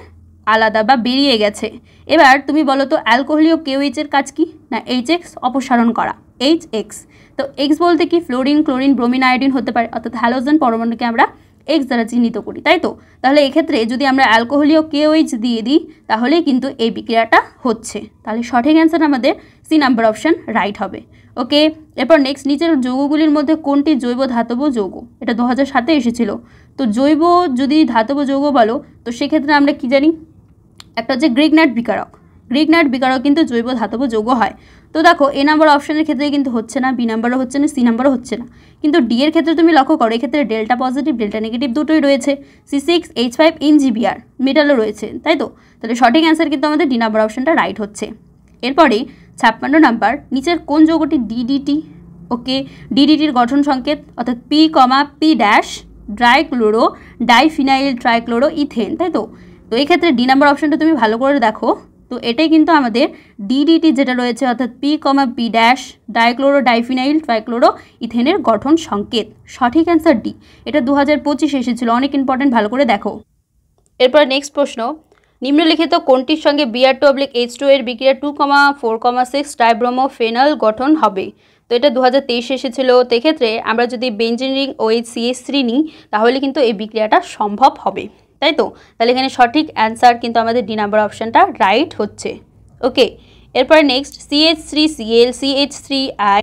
আলাদা বা বেরিয়ে গেছে। এবার তুমি বলো তো অ্যালকোহলীয় KOH এর কাজ কি? না HX অপসারণ করা, HX। তো X বলতে কি? ফ্লোরিন, ক্লোরিন, ব্রোমিন, আয়োডিন হতে পারে, অর্থাৎ হ্যালোজেন পরমাণুকে আমরা X দ্বারা চিহ্নিত করি, তাই তো? তাহলে এক্ষেত্রে যদি আমরা অ্যালকোহলীয় KOH দিয়ে দিই তাহলে কিন্তু এই বিক্রিয়াটা হচ্ছে। তাহলে সঠিক অ্যান্সার আমাদের সি নাম্বার অপশন রাইট হবে। ওকে, এরপর নেক্সট, নিচের যৌগগুলির মধ্যে কোনটি জৈব ধাতব যৌগ? এটা 2007-এ এসেছিল। তো জৈব যদি ধাতব যৌগ বলো তো সেক্ষেত্রে আমরা কি জানি? একটা হচ্ছে গ্রিগনাইট বিকারক। গ্রিগনাইট বিকারক কিন্তু জৈব ধাতব যৌগ হয়। তো দেখো এ নাম্বার অপশনের ক্ষেত্রে কিন্তু হচ্ছে না, বি নাম্বারও হচ্ছে না, সি নাম্বারও হচ্ছে না। কিন্তু ডি এর ক্ষেত্রে তুমি লক্ষ্য করো, এক্ষেত্রে ডেল্টা পজিটিভ ডেল্টা নেগেটিভ দুটোই রয়েছে। C6H5 NGBr মেটালও রয়েছে, তাই তো? তাহলে সঠিক অ্যান্সার কিন্তু আমাদের ডি নাম্বার অপশনটা রাইট হচ্ছে। এরপরে 56 নাম্বার, নিচের কোন যৌগটি DDT? ওকে, DDTর গঠন সংকেত অর্থাৎ P, P dash dichloro diphenyl trichloro ethane, তাই তো? তো এই ক্ষেত্রে ডি নাম্বার অপশনটা তুমি ভালো করে দেখো। তো এটাই কিন্তু আমাদের DDT যেটা রয়েছে, অর্থাৎ P, P dash dichloro diphenyl trichloro ইথেনের গঠন সংকেত। সঠিক অ্যান্সার ডি। এটা 2025 এসেছিল। অনেক ইম্পর্টেন্ট, ভালো করে দেখো। এরপর নেক্সট প্রশ্ন, নিম্নলিখিত কোনটির সঙ্গে Br2/H2 এর বিক্রিয়া 2,4,6 ট্রাইব্রোমোফেনল গঠন হবে? তো এটা 2023 এসেছিল। তো এক্ষেত্রে আমরা যদি বেঞ্জিন রিং OHCH3 নিই তাহলে কিন্তু এই বিক্রিয়াটা সম্ভব হবে, তাই তো? তাহলে এখানে সঠিক অ্যান্সার কিন্তু আমাদের ডি নাম্বার অপশনটা রাইট হচ্ছে। ওকে, এরপরে নেক্সট CH3Cl CH3I।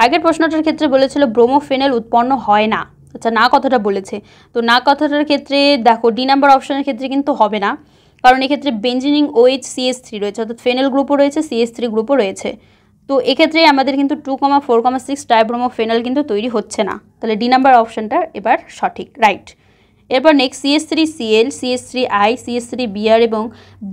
আগের প্রশ্নটার ক্ষেত্রে বলেছিল ব্রোমোফেনল উৎপন্ন হয় না, আচ্ছা না কথাটা বলেছে, তো না কথাটার ক্ষেত্রে দেখো ডি নাম্বার অপশনের ক্ষেত্রে কিন্তু হবে না, কারণ এক্ষেত্রে বেঞ্জিনিং OH CH3 রয়েছে, অর্থাৎ ফেনেল গ্রুপও রয়েছে, CH3 গ্রুপও রয়েছে। তো এক্ষেত্রে আমাদের কিন্তু 2,4,6 ডাইব্রোমোফেনল কিন্তু তৈরি হচ্ছে না, তাহলে ডি নাম্বার অপশনটা এবার সঠিক, রাইট। এরপর নেক্সট CH3Cl CH3I CH3Br এবং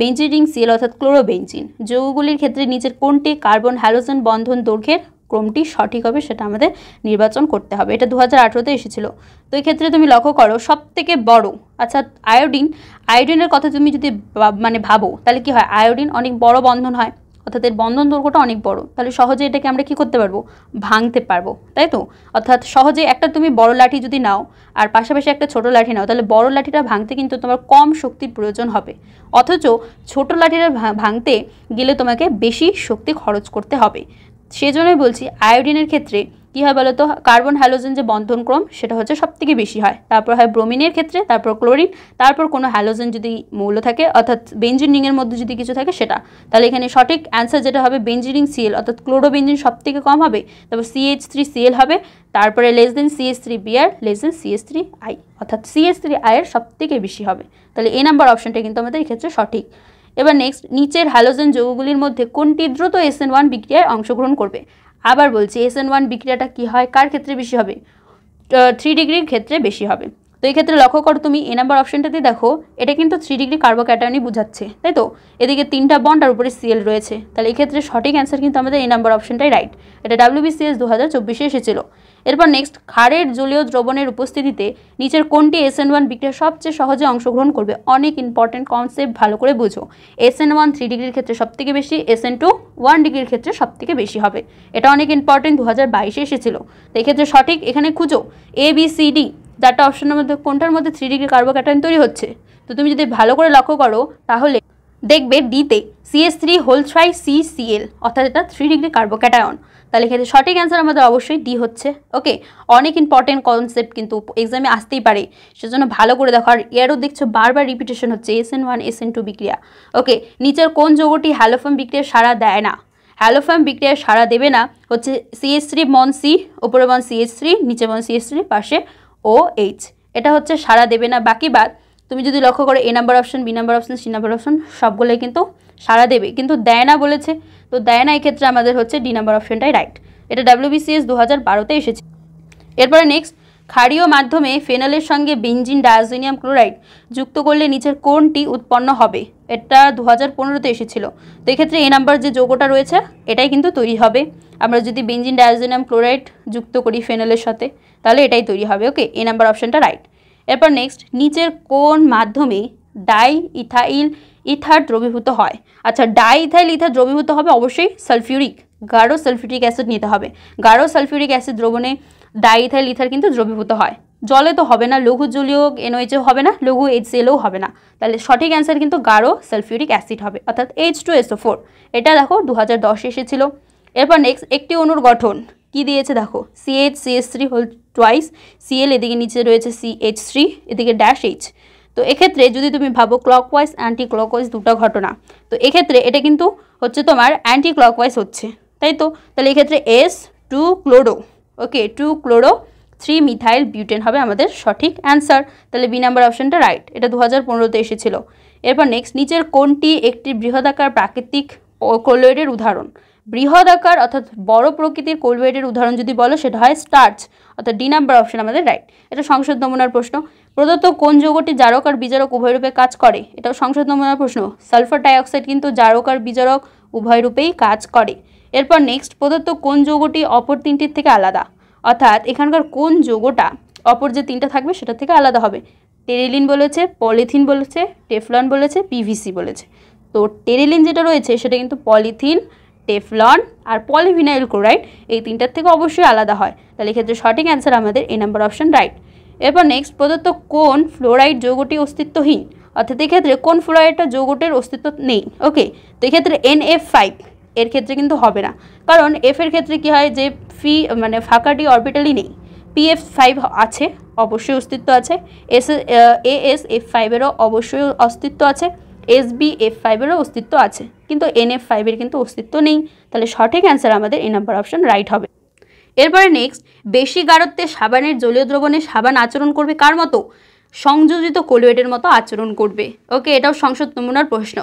বেঞ্জিনিং Cl অর্থাৎ ক্লোরোবেঞ্জিন যৌগগুলির ক্ষেত্রে নিচের কোনটি কার্বন হ্যালোজেন বন্ধন দৈর্ঘ্যের ক্রমটি সঠিক হবে সেটা আমাদের নির্বাচন করতে হবে। এটা 2018-তে এসেছিল। তো এই ক্ষেত্রে তুমি লক্ষ্য করো সবথেকে বড়, আচ্ছা আয়োডিনের কথা তুমি যদি মানে ভাবো তাহলে কি হয়, আয়োডিন অনেক বড় বন্ধন হয়, অর্থাৎ এর বন্ধন দৈর্ঘ্যটা অনেক বড়, তাহলে সহজে এটাকে আমরা কি করতে পারবো, ভাঙতে পারবো, তাই তো। অর্থাৎ সহজে একটা তুমি বড় লাঠি যদি নাও আর পাশাপাশি একটা ছোট লাঠি নাও, তাহলে বড় লাঠিটা ভাঙতে কিন্তু তোমার কম শক্তির প্রয়োজন হবে, অথচ ছোট লাঠিটা ভাঙতে গেলে তোমাকে বেশি শক্তি খরচ করতে হবে। সেজন্যই বলছি আয়োডিনের ক্ষেত্রে কী হয় বলো তো, কার্বন হ্যালোজেন যে বন্ধন ক্রম সেটা হচ্ছে সবথেকে বেশি হয়, তারপর হয় ব্রোমিনের ক্ষেত্রে, তারপর ক্লোরিন, তারপর কোনো হ্যালোজেন যদি মৌল থাকে অর্থাৎ বেঞ্জিন রিংয়ের মধ্যে যদি কিছু থাকে সেটা, তাহলে এখানে সঠিক অ্যান্সার যেটা হবে বেঞ্জিনিং Cl অর্থাৎ ক্লোরোবেঞ্জিন সবথেকে কম হবে, তারপর CH3Cl হবে, তারপরে CH3Br CH3I অর্থাৎ CH3I এর সবথেকে বেশি হবে, তাহলে এই নাম্বার অপশনটা কিন্তু আমাদের এক্ষেত্রে সঠিক। এবার নেক্সট নিচের হ্যালোজেন যৌগগুলির মধ্যে কোনটি দ্রুত SN1 বিক্রিয়ায় অংশগ্রহণ করবে। আবার বলছি SN1 বিক্রিয়াটা কি হয়, কার ক্ষেত্রে বেশি হবে, 3 ডিগ্রির ক্ষেত্রে বেশি হবে। তো এই ক্ষেত্রে লক্ষ্য করো তুমি এ নাম্বার অপশনটাতে দেখো এটা কিন্তু 3 ডিগ্রি কার্বোক্যাটায়নই বোঝাচ্ছে, তাই তো, এদিকে 3টা বন্ড আর উপরে Cl রয়েছে, তাহলে এই ক্ষেত্রে সঠিক অ্যান্সার কিন্তু আমাদের এই নাম্বার অপশনটাই রাইট, এটা WBCS 2024-এ এসেছিল। এরপর নেক্সট ক্ষারের জলীয় দ্রবণের উপস্থিতিতে নিচের কোনটি SN1 বিক্রিয়া সবচেয়ে সহজে অংশগ্রহণ করবে। অনেক ইম্পর্টেন্ট কনসেপ্ট, ভালো করে বুঝো। SN1 3 ডিগ্রির ক্ষেত্রে সবথেকে বেশি, SN2 1 ডিগ্রির ক্ষেত্রে সবথেকে বেশি হবে, এটা অনেক ইম্পর্টেন্ট, 2022-এ এসেছিল। তো এক্ষেত্রে সঠিক এখানে খুঁজো ABCD 4টা অপশনের মধ্যে কোনটার মধ্যে 3 ডিগ্রি কার্বোক্যাটায়ন তৈরি হচ্ছে। তো তুমি যদি ভালো করে লক্ষ্য করো তাহলে দেখবে ডিতে CH3CCl অর্থাৎ এটা 3 ডিগ্রি কার্বোক্যাটায়ন, তাহলে এক্ষেত্রে সঠিক অ্যান্সার আমাদের অবশ্যই ডি হচ্ছে। ওকে, অনেক ইম্পর্টেন্ট কনসেপ্ট কিন্তু এক্সামে আসতেই পারে, সেজন্য ভালো করে দেখো। আর এরও দেখছো বারবার রিপিটেশন হচ্ছে SN1 SN2 বিক্রিয়া। ওকে, নিচের কোন যৌগটি হ্যালোফর্ম বিক্রিয়ায় সাড়া দেয় না। হ্যালোফর্ম বিক্রিয়ায় সাড়া দেবে না হচ্ছে CH3 বন্ড C, উপরে বন্ড CH3, নিচে বন্ড CH3, পাশে OH, এটা হচ্ছে সাড়া দেবে না। বাকি বাদ তুমি যদি লক্ষ্য করো A number option, B number option, C number option সবগুলোই কিন্তু সাড়া দেবে, কিন্তু দেয় না বলেছে, তো দেয় না এই ক্ষেত্রে আমাদের হচ্ছে ডি নাম্বার অপশনটাই রাইট, এটা WBCS 2012-তে এসেছে। এরপরে নেক্সট ক্ষারীয় মাধ্যমে ফেনলের সঙ্গে বেঞ্জিন ডায়াজোনিয়াম ক্লোরাইড যুক্ত করলে নিচের কোনটি উৎপন্ন হবে, এটা 2015-তে এসেছিল। তো এক্ষেত্রে এ নাম্বার যে যৌগটা রয়েছে এটাই কিন্তু তৈরি হবে, আমরা যদি বেঞ্জিন ডায়াজোনিয়াম ক্লোরাইড যুক্ত করি ফেনলের সাথে তাহলে এটাই তৈরি হবে। ওকে, এ নাম্বার অপশনটা রাইট। এরপর নেক্সট নিচের কোন মাধ্যমে ডাই ইথাইল ইথার দ্রবীভূত হয়। আচ্ছা, ডাই ইথাইল ইথার দ্রবীভূত হবে অবশ্যই সালফিউরিক, গাঢ় সালফিউরিক অ্যাসিড নিতে হবে। গাঢ় সালফিউরিক অ্যাসিড দ্রবণে ডাই ইথাইল ইথার কিন্তু দ্রবীভূত হয়, জলে তো হবে না, লঘু জলীয় NOHও হবে না, লঘু HClও হবে না, তাহলে সঠিক অ্যান্সার কিন্তু গাঢ় সালফিউরিক অ্যাসিড হবে, অর্থাৎ H2SO4। এটা দেখো 2010 এসেছিল। এরপর নেক্সট একটি অণুর গঠন কি দিয়েছে দেখো, CH3 হোল টুয়াইস, Cl এদিকে নিচে রয়েছে CH3, এদিকে -H। তো এক্ষেত্রে যদি তুমি ভাবো ক্লকওয়াইজ অ্যান্টি ক্লকওয়াইজ দুটো ঘটনা, তো এক্ষেত্রে এটা কিন্তু হচ্ছে তোমার অ্যান্টি ক্লকওয়াইজ হচ্ছে, তাই তো, তাহলে এক্ষেত্রে S2 ক্লোরো, ওকে 2 ক্লোরো 3 মিথাইল বিউটেন হবে আমাদের সঠিক অ্যান্সার, তাহলে বি নাম্বার অপশনটা রাইট, এটা 2015-তে এসেছিল। এরপর নেক্সট নিচের কোনটি একটি বৃহদাকার প্রাকৃতিক কোলয়েডের উদাহরণ। বৃহদাকার অর্থাৎ বড় প্রকৃতির কোলয়েডের উদাহরণ যদি বলো সেটা হয় স্টার্চ, অর্থাৎ ডি নাম্বার অপশন আমাদের রাইট, এটা সংসদ নমুনার প্রশ্ন। প্রদত্ত কোন যৌগটি জারক আর বিজারক উভয় রূপে কাজ করে, এটাও সংসদ নমুনার প্রশ্ন। সালফার ডাইঅক্সাইড কিন্তু জারক আর বিজারক উভয় রূপেই কাজ করে। এরপর নেক্সট প্রদত্ত কোন যৌগটি অপর তিনটির থেকে আলাদা, অর্থাৎ এখানকার কোন যৌগটা অপর যে তিনটা থাকবে সেটা থেকে আলাদা হবে। টেরিলিন বলেছে, পলিথিন বলেছে, টেফলন বলেছে, PVC বলেছে। তো টেরিলিন যেটা রয়েছে সেটা কিন্তু পলিথিন, টেফলন আর পলিভিনাইল ক্লোরাইড এই তিনটার থেকে অবশ্যই আলাদা হয়, তাহলে এক্ষেত্রে সঠিক অ্যান্সার আমাদের এ নাম্বার অপশন রাইট। এরপর নেক্সট প্রদত্ত কোন ফ্লোরাইড যৌগটি অস্তিত্বহীন, অর্থাৎ এক্ষেত্রে কোন ফ্লোরাইডটা যৌগটির অস্তিত্ব নেই। ওকে, তো এক্ষেত্রে NF5 এর ক্ষেত্রে কিন্তু হবে না, কারণ F এর ক্ষেত্রে কি হয় যে মানে ফাঁকাটি অরবিটালই নেই, PF5 আছে, অবশ্যই অস্তিত্ব আছে, AsF5-এরও অবশ্যই অস্তিত্ব আছে, SBF5-এরও অস্তিত্ব আছে, কিন্তু NF5-এর কিন্তু অস্তিত্ব নেই। তাহলে সঠিক অ্যান্সার আমাদের এ নাম্বার অপশন রাইট হবে। এরপরে নেক্সট, বেশি গাঢ়ত্বে সাবানের জলীয় দ্রবণে সাবান আচরণ করবে কার মতো? সংযোজিত কোলুয়েটের মতো আচরণ করবে। ওকে, এটাও সংসদ নমুনার প্রশ্ন।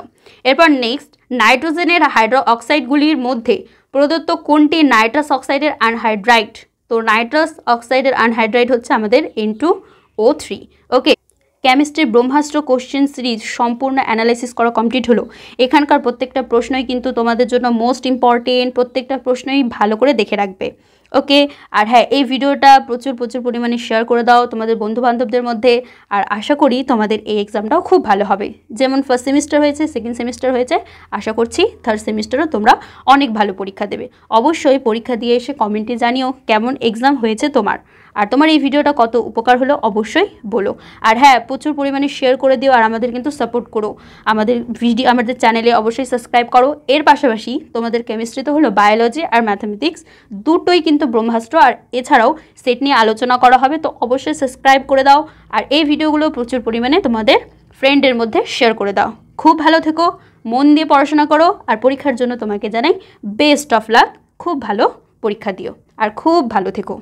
এরপর নেক্সট, নাইট্রোজেনের হাইড্রো অক্সাইডগুলির মধ্যে প্রদত্ত কোনটি নাইট্রাস অক্সাইডের আনহাইড্রাইড? তো নাইট্রাস অক্সাইডের আনহাইড্রাইড হচ্ছে আমাদের N2O3। ওকে, কেমিস্ট্রির ব্রহ্মাস্ত্র কোশ্চেন সিরিজ সম্পূর্ণ অ্যানালাইসিস করা কমপ্লিট হলো। এখানকার প্রত্যেকটা প্রশ্নই কিন্তু তোমাদের জন্য মোস্ট ইম্পর্টেন্ট, প্রত্যেকটা প্রশ্নই ভালো করে দেখে রাখবে। ওকে, আর হ্যাঁ, এই ভিডিওটা প্রচুর পরিমাণে শেয়ার করে দাও তোমাদের বন্ধুবান্ধবদের মধ্যে। আর আশা করি তোমাদের এই এক্সামটাও খুব ভালো হবে। যেমন ফার্স্ট সেমিস্টার হয়েছে, সেকেন্ড সেমিস্টার হয়েছে, আশা করছি থার্ড সেমিস্টারও তোমরা অনেক ভালো পরীক্ষা দেবে। অবশ্যই পরীক্ষা দিয়ে এসে কমেন্টে জানিও কেমন এক্সাম হয়েছে তোমার, আর তোমার এই ভিডিওটা কত উপকার হলো অবশ্যই বলো। আর হ্যাঁ, প্রচুর পরিমাণে শেয়ার করে দিও, আর আমাদের কিন্তু সাপোর্ট করো। আমাদের চ্যানেলে অবশ্যই সাবস্ক্রাইব করো। এর পাশাপাশি তোমাদের কেমিস্ট্রিতে হলো বায়োলজি আর ম্যাথামেটিক্স দুটোই কিন্তু ব্রহ্মাস্ত্র আর এছাড়াও সেট নিয়ে আলোচনা করা হবে, তো অবশ্যই সাবস্ক্রাইব করে দাও। আর এই ভিডিওগুলো প্রচুর পরিমাণে তোমাদের ফ্রেন্ডের মধ্যে শেয়ার করে দাও। খুব ভালো থেকো, মন দিয়ে পড়াশোনা করো, আর পরীক্ষার জন্য তোমাকে জানাই বেস্ট অফ লাক। খুব ভালো পরীক্ষা দিও আর খুব ভালো থেকো।